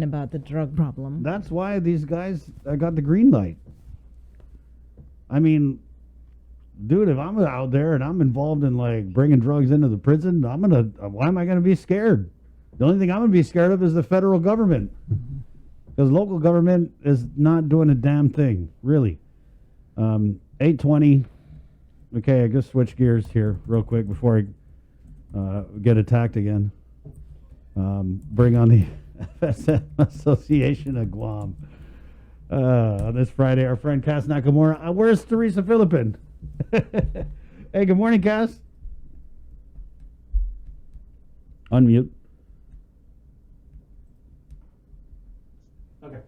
about the drug problem. That's why these guys got the green light. I mean, dude, if I'm out there and I'm involved in like bringing drugs into the prison, why am I gonna be scared? The only thing I'm gonna be scared of is the federal government, because local government is not doing a damn thing, really. 8:20. Okay, I just switch gears here real quick before I get attacked again. Bring on the FSM Association of Guam. On this Friday, our friend Cass Nakamura. Where's Teresa Philippin? Hey, good morning, Cass. Unmute. Okay.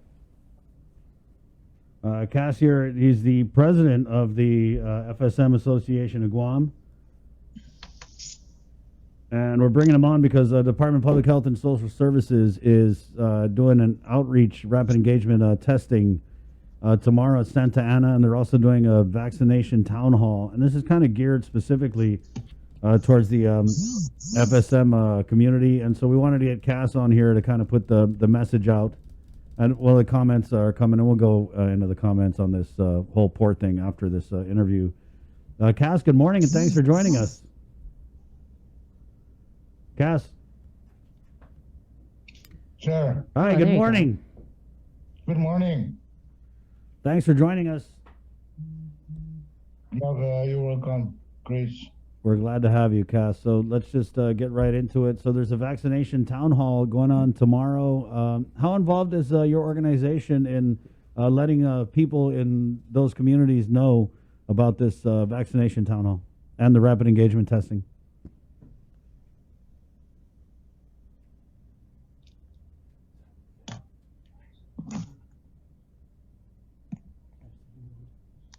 Cass here, he's the president of the FSM Association of Guam. And we're bringing him on because the Department of Public Health and Social Services is doing an outreach, rapid engagement testing tomorrow at Santa Ana, and they're also doing a vaccination town hall. And this is kind of geared specifically towards the FSM community. And so we wanted to get Cass on here to kind of put the message out. And well, the comments are coming, and we'll go into the comments on this whole port thing after this interview. Cass, good morning, and thanks for joining us. Cass. Sure. Hi, good morning. Good morning. Thanks for joining us. You're welcome, Chris. We're glad to have you, Cass. So let's just get right into it. So there's a vaccination town hall going on tomorrow. How involved is your organization in letting people in those communities know about this vaccination town hall and the rapid engagement testing?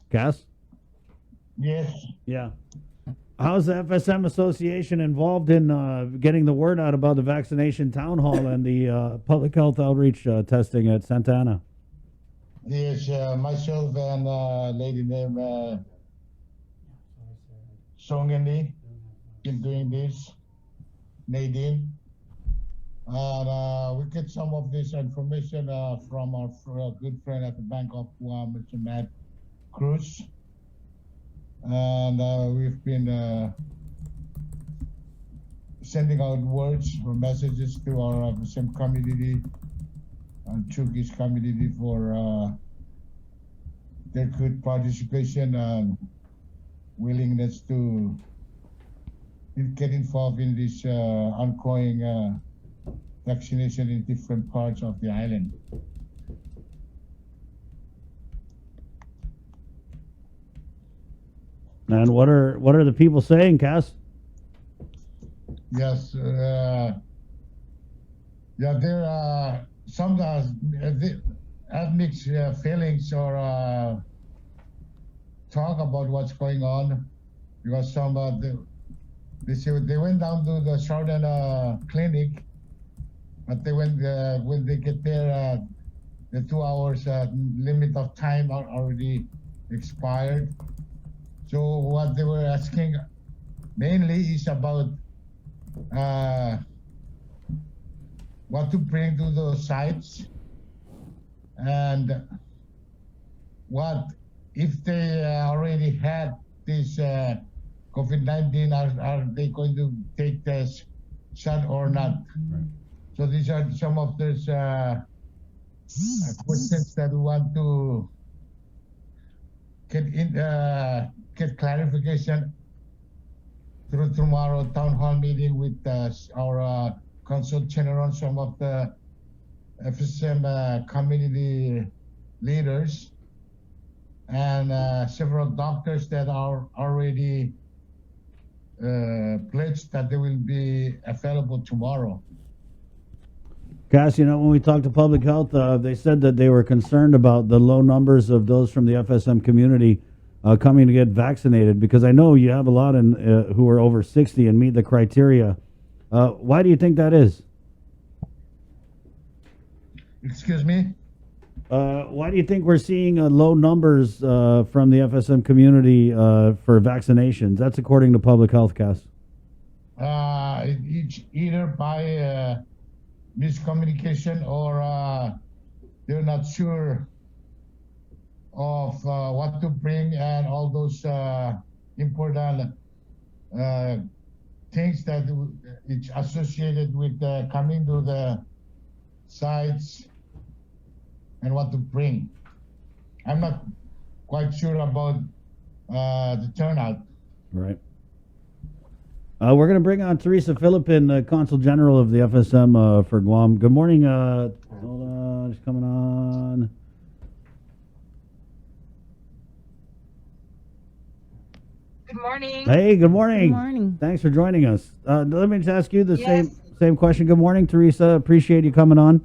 Cass? Yes. Yeah. How's the FSM Association involved in getting the word out about the vaccination town hall and the public health outreach testing at Santa Ana? Yes, myself and a lady named Songani been doing this, Nadine. And we get some of this information from our good friend at the Bank of Guam, Mr. Matt Cruz. And we've been sending out words or messages to our FSM community and Chugis community for their good participation and willingness to get involved in this ongoing vaccination in different parts of the island. And what are the people saying, Cass? Yes, yeah, there are some have mixed feelings or talk about what's going on, because some they say they went down to the Southern clinic, but they went when they get there, the 2 hours limit of time are already expired. So what they were asking mainly is about what to bring to those sites, and what if they already had this COVID-19, are they going to take this shot or not? Right. So these are some of those questions that we want to get clarification through tomorrow town hall meeting with our consul general, some of the FSM community leaders, and several doctors that are already pledged that they will be available tomorrow. Cass, when we talked to public health, they said that they were concerned about the low numbers of those from the FSM community coming to get vaccinated, because I know you have a lot who are over 60 and meet the criteria. Why do you think that is? Excuse me? Why do you think we're seeing low numbers from the FSM community for vaccinations? That's according to public health, Cass. It's either by miscommunication or they're not sure of what to bring and all those important things that it's associated with coming to the sites and what to bring. I'm not quite sure about the turnout. Right. We're going to bring on Teresa Philippin, the Consul General of the FSM for Guam. Good morning. Hold on, it's coming on. Good morning. Hey, good morning. Good morning. Thanks for joining us. Let me just ask you the Yes. same question. Good morning, Teresa. Appreciate you coming on.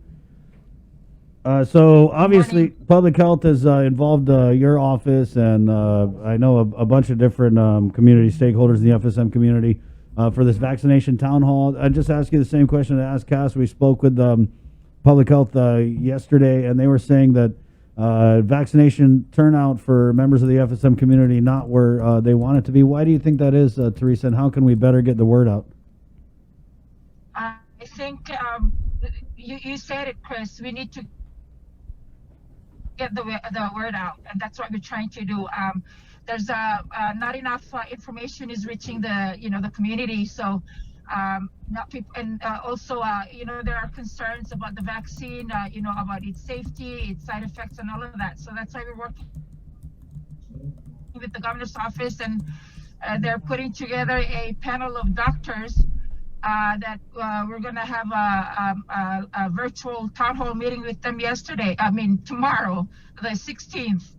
So obviously, morning. public health has involved your office, and I know a bunch of different community stakeholders in the FSM community for this vaccination town hall. I just ask you the same question I asked Cass. We spoke with public health yesterday, and they were saying that vaccination turnout for members of the FSM community not where they want it to be. Why do you think that is, Teresa, and how can we better get the word out? I think you said it, Chris. We need to get the word out, and that's what we're trying to do. There's not enough information is reaching the community, so not people, and also there are concerns about the vaccine, about its safety, its side effects, and all of that. So that's why we're working with the governor's office, and they're putting together a panel of doctors that we're going to have a virtual town hall meeting with them tomorrow, the 16th.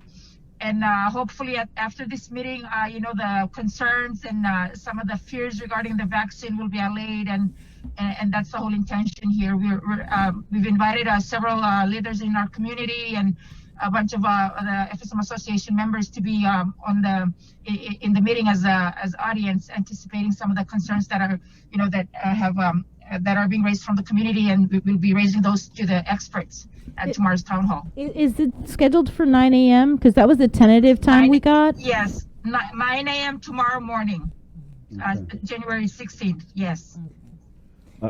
And hopefully after this meeting, the concerns and some of the fears regarding the vaccine will be allayed, and that's the whole intention here. We've invited several leaders in our community and a bunch of the FSM Association members to be in the meeting as audience, anticipating some of the concerns that are that are being raised from the community, and we will be raising those to the experts at tomorrow's town hall. Is it scheduled for 9 a.m.? Because that was the tentative time we got. Yes, 9 a.m. tomorrow morning, January 16th. Yes.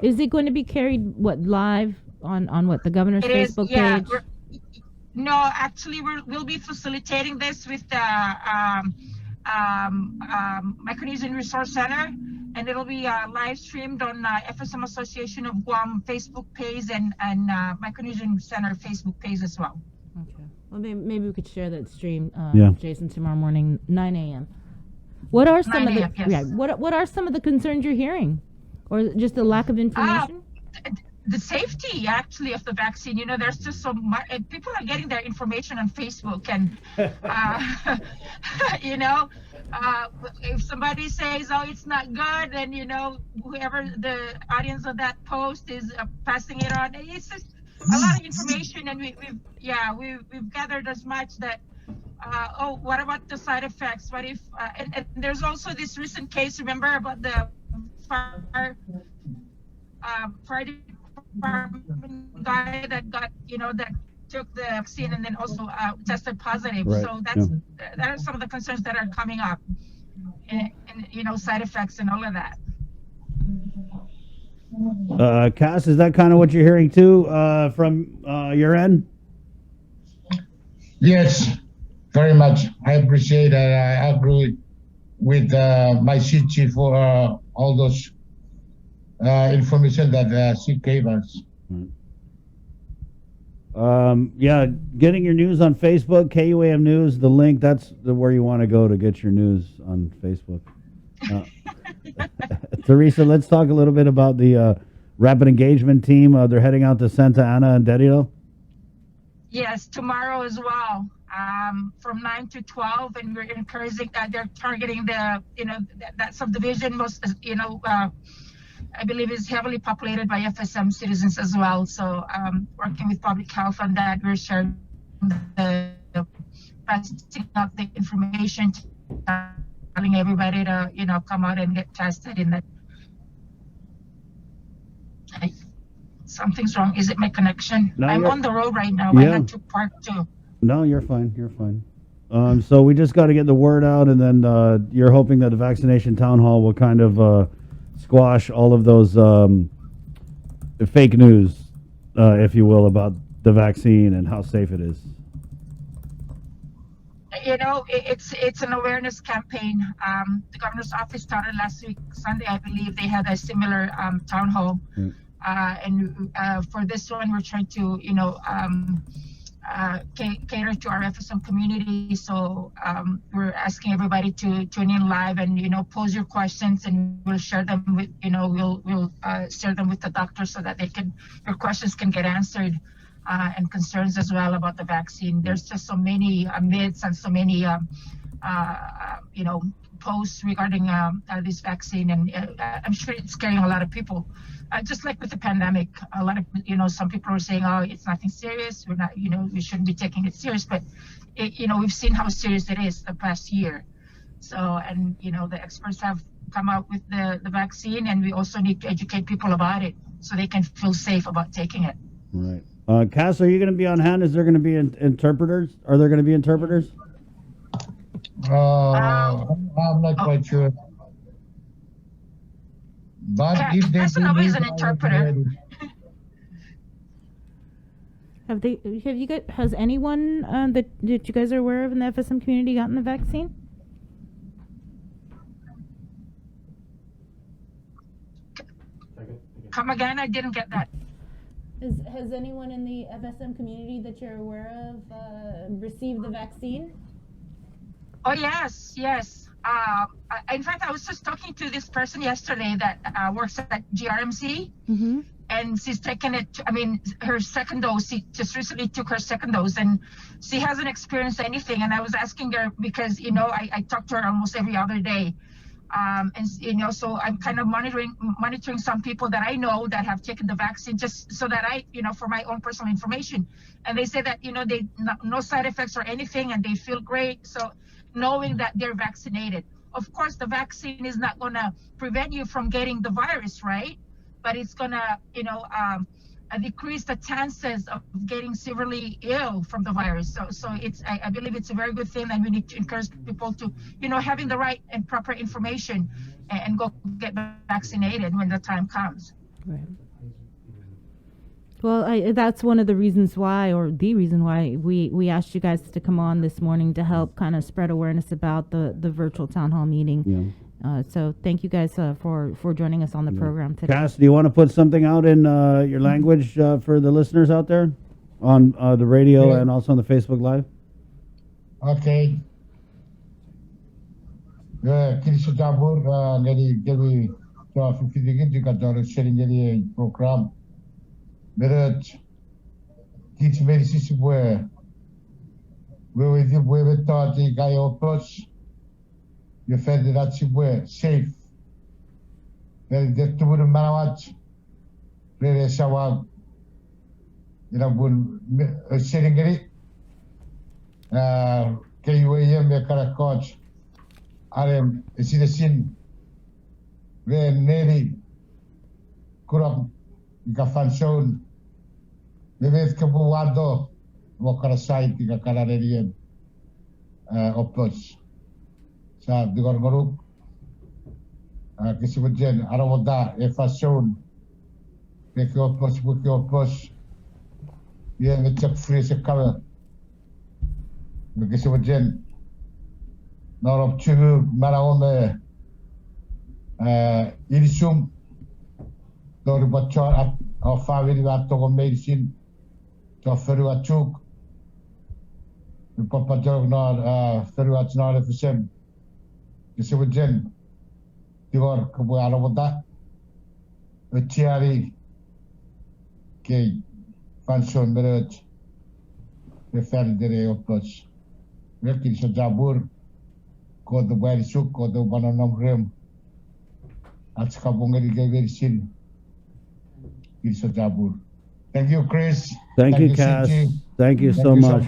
Is it going to be carried live on what, the governor's Facebook page? No, actually, we'll be facilitating this with the Micronesian Resource Center, and it'll be live streamed on FSM Association of Guam Facebook page and Micronesian Center Facebook page as well. Okay. Well, maybe we could share that stream, Yeah. Jason, tomorrow morning, 9 a.m. What are some of the 9 a.m., yes. what are some of the concerns you're hearing, or is it just a lack of information? The safety actually of the vaccine. There's just so much, and people are getting their information on Facebook, and if somebody says, oh, it's not good, then whoever the audience of that post is passing it on. It's just a lot of information, and we've gathered as much that what about the side effects? What if and there's also this recent case, remember, about the fire department guy that got that took the vaccine and then also tested positive. Right. So that are some of the concerns that are coming up, and side effects and all of that. Cass, is that kind of what you're hearing too from your end? Yes, very much. I appreciate it. I agree with my CG for all those information that she gave us. Getting your news on Facebook, KUAM News, the link, that's where you want to go to get your news on Facebook. Teresa, let's talk a little bit about the rapid engagement team. They're heading out to Santa Ana and Derrida. Yes, tomorrow as well, from 9 to 12, and we're encouraging that they're targeting the that subdivision most I believe is heavily populated by FSM citizens as well. So working with public health on that, we're sharing passing out the information, telling everybody to come out and get tested. In that, something's wrong. Is it my connection? No, I'm on the road right now. Yeah. I had to park too. No, you're fine. You're fine. So we just got to get the word out, and then you're hoping that the vaccination town hall will kind of squash all of those fake news if you will, about the vaccine and how safe it is? It's an awareness campaign. The governor's office started last week, Sunday, I believe. They had a similar town hall. Mm. And for this one, we're trying to, cater to our FSM community. So we're asking everybody to tune in live and, pose your questions, and we'll share them with, we'll share them with the doctor so that your questions can get answered. And concerns as well about the vaccine. There's just so many myths and so many, posts regarding this vaccine, and I'm sure it's scaring a lot of people. Just like with the pandemic, a lot of, some people are saying, oh, it's nothing serious. We're not, we shouldn't be taking it serious. But, we've seen how serious it is the past year. So, and, the experts have come out with the vaccine, and we also need to educate people about it so they can feel safe about taking it. Right. Cass, are you going to be on hand? Is there going to be interpreters? Are there going to be interpreters? I'm not quite sure. But if they Cass always an interpreter. Has anyone that you guys are aware of in the FSM community gotten the vaccine? Come again? I didn't get that. Has anyone in the FSM community that you're aware of received the vaccine? Oh, yes. In fact, I was just talking to this person yesterday that works at GRMC, mm-hmm. and she's taken it, her second dose. She just recently took her second dose, and she hasn't experienced anything. And I was asking her because, I talk to her almost every other day. And so I'm kind of monitoring some people that I know that have taken the vaccine, just so that I, for my own personal information. And they say that, they no side effects or anything, and they feel great. So knowing that they're vaccinated, of course, the vaccine is not going to prevent you from getting the virus, right? But it's going to, decrease the chances of getting severely ill from the virus. So I believe it's a very good thing, and we need to encourage people to, having the right and proper information and go get vaccinated when the time comes. Right. Well, that's one of the reasons why, or the reason why we asked you guys to come on this morning to help kind of spread awareness about the virtual town hall meeting. Yeah. So thank you guys for joining us on the program today. Cass, do you want to put something out in your language for the listeners out there on the radio and also on the Facebook Live? Okay. Kirisa Dabur, Gary, sharing program. Merit, teach medicine where we thought the guy opposed. You felt that you were safe. Then the two Malawat, really Shawag, sharing it. KUAM, the Karakot, RM, is it a sin? Then Neri, Kurab, Gafanson, the Veth Kabuado, Wakarasai, the Kakararian, opposed. Sa digor-gorog kisibudyan arawada efasyon pekopos yan ngechak free sa kawa kisibudyan norop chugu marawome irisum dori bachor at ofaviri atoko medicine to feru achuk papajog no feru atnor FSM Kisibudyan, Tigor, Kabuarawada, Chiari, K. Fanson Merit, the Ferdere of Plus, Rekin Sajabur, called the Wadi Suk, or the Bananam Rim, at Skabungari Gavisin, Sajabur. Thank you, Chris. Thank you, Cass. Thank you so much.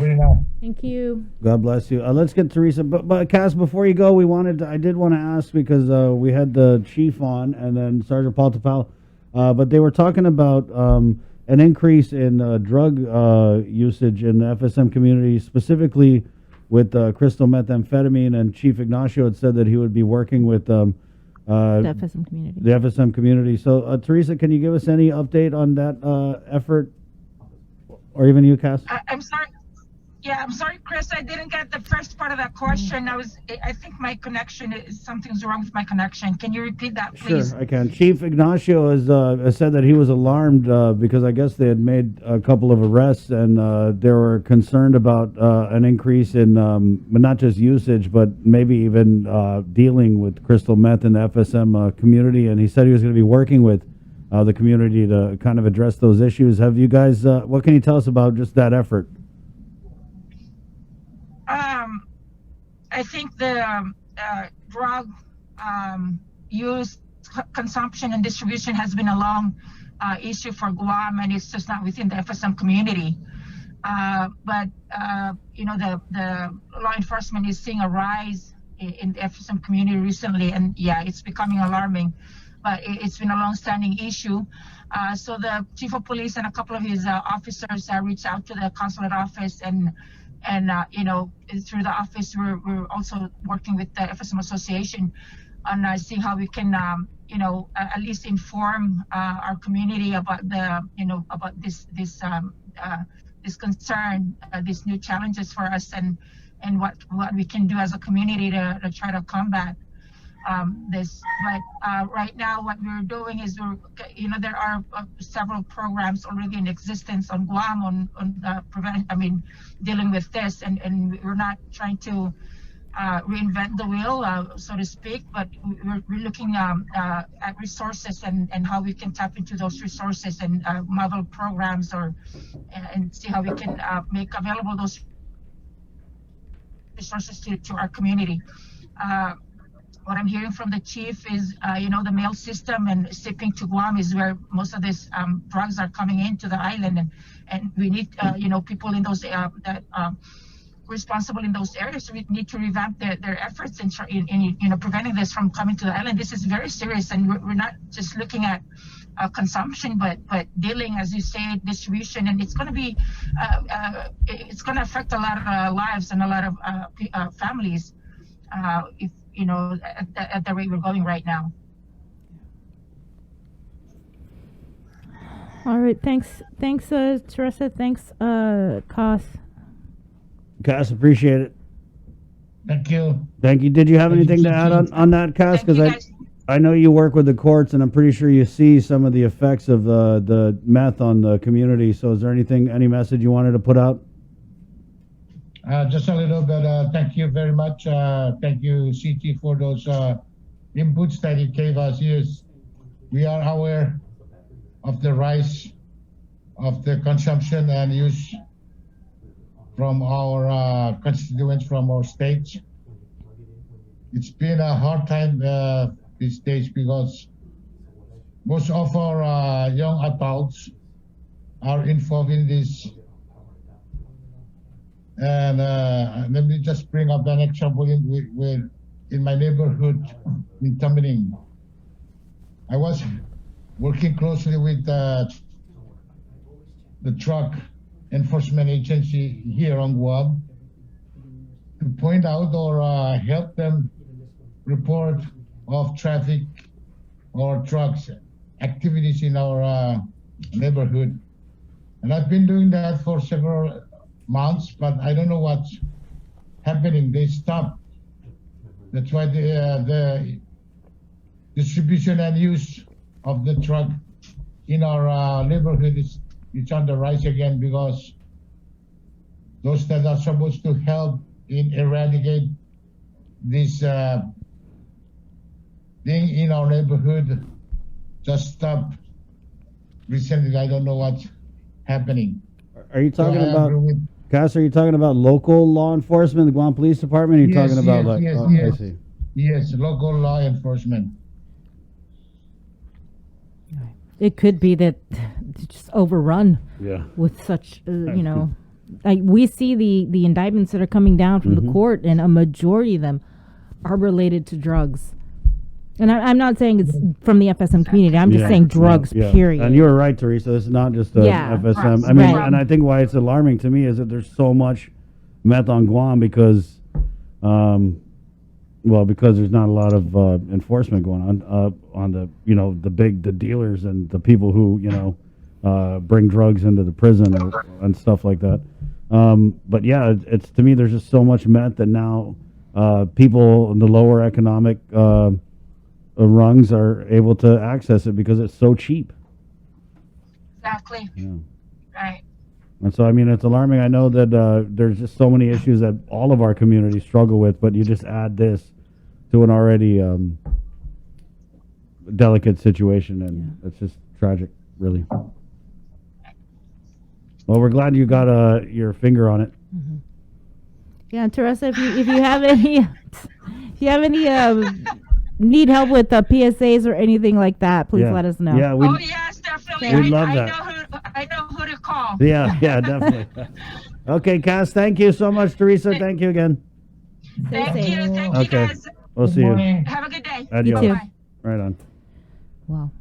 Thank you. God bless you. Let's get Teresa. But Cass, before you go, I did want to ask, because we had the chief on and then Sergeant Paul Tapal, but they were talking about an increase in drug usage in the FSM community, specifically with crystal methamphetamine. And Chief Ignacio had said that he would be working with the FSM community. The FSM community. So, Teresa, can you give us any update on that effort or even you, Cass? I'm sorry. Yeah, I'm sorry, Chris. I didn't get the first part of that question. I think my connection is something's wrong with my connection. Can you repeat that, please? Sure, I can. Chief Ignacio has said that he was alarmed because I guess they had made a couple of arrests and they were concerned about an increase in, but not just usage, but maybe even dealing with crystal meth in the FSM community. And he said he was going to be working with the community to kind of address those issues. Have you guys? What can you tell us about just that effort? I think the drug use, consumption, and distribution has been a long issue for Guam, and it's just not within the FSM community. But the law enforcement is seeing a rise in the FSM community recently, and yeah, it's becoming alarming. But it's been a long-standing issue. So the chief of police and a couple of his officers reached out to the consulate office, and through the office, we're also working with the FSM Association on seeing how we can, at least inform our community about about this concern, these new challenges for us, and what we can do as a community to try to combat this. But right now, what we're doing is there are several programs already in existence on Guam on dealing with this, and we're not trying to reinvent the wheel, so to speak, but we're looking at resources and how we can tap into those resources and model programs and see how we can make available those resources to our community. What I'm hearing from the chief is, the mail system and shipping to Guam is where most of these drugs are coming into the island, and we need, people in those responsible in those areas. So we need to revamp their efforts in preventing this from coming to the island. This is very serious, and we're not just looking at consumption, but dealing, as you say, distribution, and it's going to be, it's going to affect a lot of lives and a lot of families. If at the rate we're going right now. All right, thanks, Teresa. Thanks, Cass, appreciate it. Thank you. Thank you. Did you have anything to add on that, Cass? Because I know you work with the courts, and I'm pretty sure you see some of the effects of the meth on the community. So is there any message you wanted to put out? Just a little bit. Thank you very much. Thank you, CT, for those inputs that you gave us. Yes, we are aware of the rise of the consumption and use from our constituents, from our states. It's been a hard time these days because most of our young adults are involved in this. And let me just bring up an example in my neighborhood in Tamaning. I was working closely with the drug enforcement agency here on Guam to point out or help them report of traffic or drugs activities in our neighborhood. And I've been doing that for several months, but I don't know what's happening. They stopped. That's why the distribution and use of the drug in our neighborhood is on the rise again, because those that are supposed to help in eradicate this thing in our neighborhood just stopped recently. I don't know what's happening. Are you talking about, Cass, are you talking about local law enforcement, the Guam Police Department? Are you talking about I see. Yes, local law enforcement. It could be that it's just overrun with such, we see the indictments that are coming down from the court, and a majority of them are related to drugs. And I'm not saying it's from the FSM community. I'm just saying drugs, period. And you were right, Teresa. This is not just FSM. I mean, and I think why it's alarming to me is that there's so much meth on Guam because, because there's not a lot of enforcement going on the the dealers and the people who bring drugs into the prison and stuff like that. But yeah, it's to me, there's just so much meth that now people in the lower economic rungs are able to access it because it's so cheap. Exactly. Yeah. Right. And so, I mean, it's alarming. I know that there's just so many issues that all of our communities struggle with, but you just add this to an already delicate situation, and it's just tragic, really. Well, we're glad you got your finger on it. Mm-hmm. Yeah, Teresa, if you have any, need help with PSAs or anything like that, please let us know. Yeah, oh yes, definitely. We'd love that. I know who to call. Yeah, definitely. Okay, Cass, thank you so much. Teresa, thank you again. Thank you Okay. guys. We'll see you. Have a good day. Adios. You too. Bye. Right on. Wow.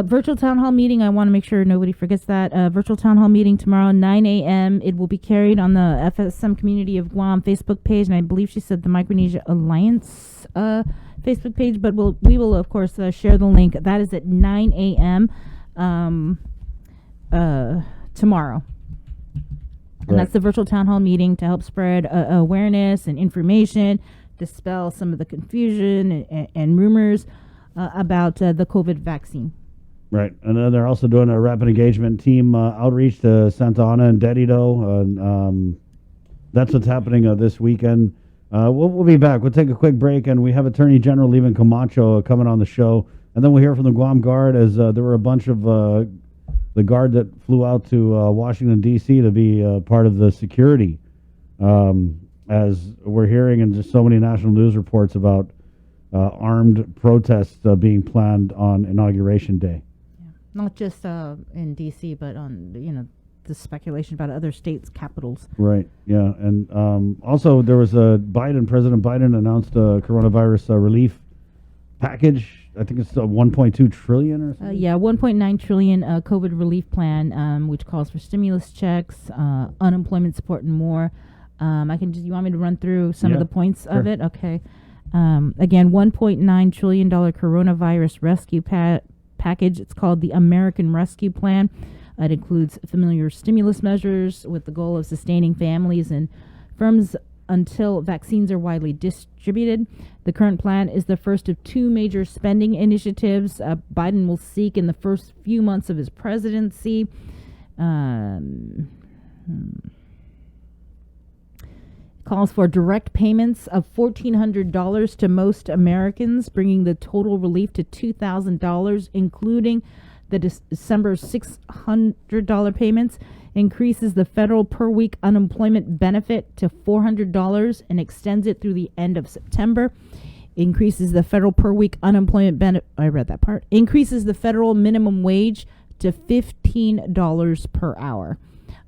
Virtual town hall meeting. I want to make sure nobody forgets that. Virtual town hall meeting tomorrow, 9 a.m. It will be carried on the FSM Community of Guam Facebook page, and I believe she said the Micronesia Alliance Facebook page. But we will of course share the link. That is at 9 a.m. Tomorrow. And that's the virtual town hall meeting to help spread awareness and information, dispel some of the confusion and rumors about the COVID vaccine. Right. And then they're also doing a rapid engagement team outreach to Santa Ana and Dedido. That's what's happening this weekend. We'll be back. We'll take a quick break, and we have Attorney General Levin Camacho coming on the show. And then we'll hear from the Guam Guard, as there were a bunch of the Guard that flew out to Washington, D.C. to be part of the security, as we're hearing in just so many national news reports about armed protests being planned on Inauguration Day. Yeah. Not just in D.C., but on, the speculation about other states' capitals. Right, yeah. And also there was President Biden announced a coronavirus relief package. I think it's 1.2 trillion or something. 1.9 trillion COVID relief plan, which calls for stimulus checks, unemployment support, and more. You want me to run through some of the points of it? Okay. Again, $1.9 trillion coronavirus rescue package. It's called the American Rescue Plan. It includes familiar stimulus measures with the goal of sustaining families and firms until vaccines are widely distributed. The current plan is the first of two major spending initiatives Biden will seek in the first few months of his presidency. Calls for direct payments of $1,400 to most Americans, bringing the total relief to $2,000, including the December $600 payments. Increases the federal per-week unemployment benefit to $400 and extends it through the end of September. Increases the federal per-week unemployment benefit. I read that part. Increases the federal minimum wage to $15 per hour.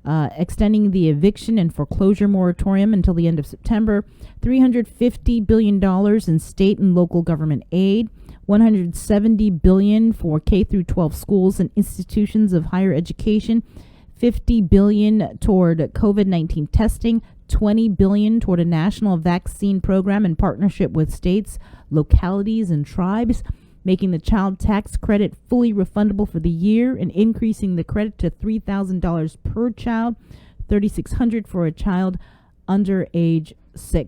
Extending the eviction and foreclosure moratorium until the end of September. $350 billion in state and local government aid. $170 billion for K-12 schools and institutions of higher education. $50 billion toward COVID-19 testing, $20 billion toward a national vaccine program in partnership with states, localities, and tribes, making the child tax credit fully refundable for the year and increasing the credit to $3,000 per child, $3,600 for a child under age 6.